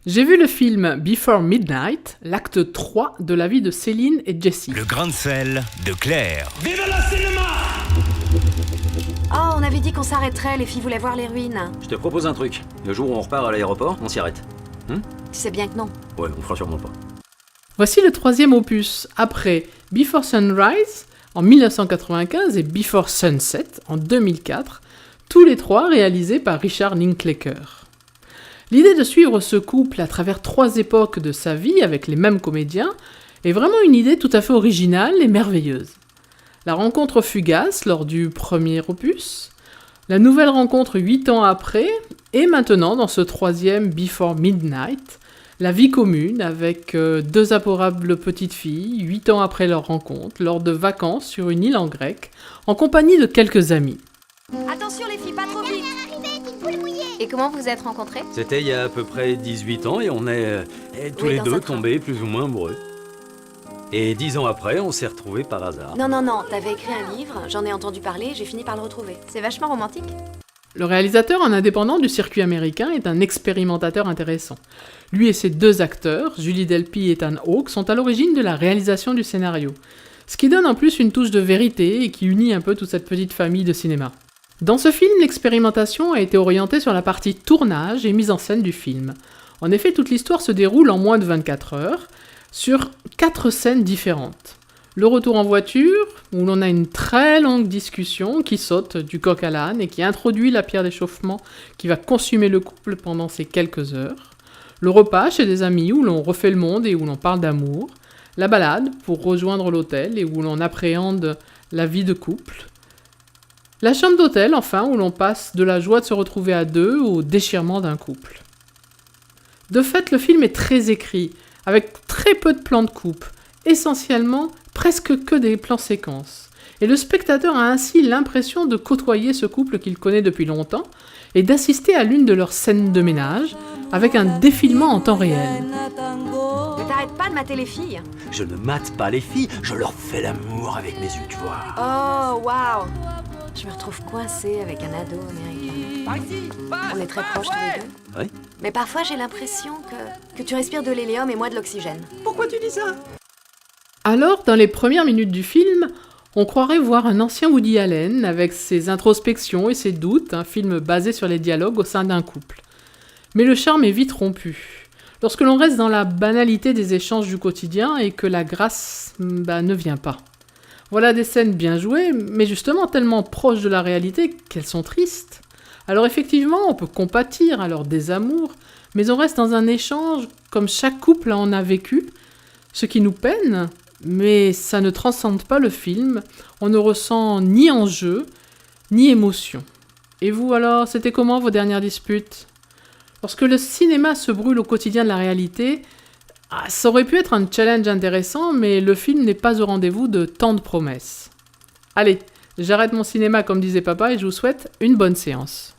J'ai vu le film Before Midnight, l'acte 3 de la vie de Céline et Jessie. Le grain de sel de Claire. Vive le cinéma! Oh, on avait dit qu'on s'arrêterait, les filles voulaient voir les ruines. Je te propose un truc. Le jour où on repart à l'aéroport, on s'y arrête. Tu sais bien que non. Ouais, on fera sûrement pas. Voici le troisième opus, après Before Sunrise en 1995 et Before Sunset en 2004, tous les trois réalisés par Richard Linklater. L'idée de suivre ce couple à travers 3 époques de sa vie avec les mêmes comédiens est vraiment une idée tout à fait originale et merveilleuse. La rencontre fugace lors du premier opus, la nouvelle rencontre 8 ans après, et maintenant dans ce troisième Before Midnight, la vie commune avec 2 adораbles petites filles 8 ans après leur rencontre, lors de vacances sur une île en grec, en compagnie de quelques amis. Attention les filles, pas trop vite. Et comment vous êtes rencontrés? C'était il y a à peu près 18 ans et on est tous Oui, les dans deux un train. tombés plus ou moins amoureux. Et 10 ans après, on s'est retrouvés par hasard. Non, t'avais écrit un livre, j'en ai entendu parler, j'ai fini par le retrouver. C'est vachement romantique. Le réalisateur, un indépendant du circuit américain, est un expérimentateur intéressant. Lui et ses 2 acteurs, Julie Delpy et Ethan Hawke, sont à l'origine de la réalisation du scénario. Ce qui donne en plus une touche de vérité et qui unit un peu toute cette petite famille de cinéma. Dans ce film, l'expérimentation a été orientée sur la partie tournage et mise en scène du film. En effet, toute l'histoire se déroule en moins de 24 heures, sur 4 scènes différentes. Le retour en voiture, où l'on a une très longue discussion qui saute du coq à l'âne et qui introduit la pierre d'échauffement qui va consumer le couple pendant ces quelques heures. Le repas chez des amis où l'on refait le monde et où l'on parle d'amour. La balade pour rejoindre l'hôtel et où l'on appréhende la vie de couple. La chambre d'hôtel, enfin, où l'on passe de la joie de se retrouver à 2 au déchirement d'un couple. De fait, le film est très écrit, avec très peu de plans de coupe, essentiellement presque que des plans séquences. Et le spectateur a ainsi l'impression de côtoyer ce couple qu'il connaît depuis longtemps et d'assister à l'une de leurs scènes de ménage, avec un défilement en temps réel. Mais t'arrêtes pas de mater les filles. Je ne mate pas les filles, je leur fais l'amour avec mes yeux, tu vois. Oh, waouh. Je me retrouve coincée avec un ado américain. On est très proches tous les deux. Oui. Mais parfois j'ai l'impression que tu respires de l'hélium et moi de l'oxygène. Pourquoi tu dis ça? Alors, dans les premières minutes du film, on croirait voir un ancien Woody Allen avec ses introspections et ses doutes, un film basé sur les dialogues au sein d'un couple. Mais le charme est vite rompu. Lorsque l'on reste dans la banalité des échanges du quotidien et que la grâce ne vient pas. Voilà des scènes bien jouées, mais justement tellement proches de la réalité qu'elles sont tristes. Alors effectivement, on peut compatir à leur désamour, mais on reste dans un échange comme chaque couple en a vécu, ce qui nous peine, mais ça ne transcende pas le film, on ne ressent ni enjeu, ni émotion. Et vous alors, c'était comment vos dernières disputes? Lorsque le cinéma se brûle au quotidien de la réalité, ça aurait pu être un challenge intéressant, mais le film n'est pas au rendez-vous de tant de promesses. Allez, j'arrête mon cinéma comme disait papa et je vous souhaite une bonne séance.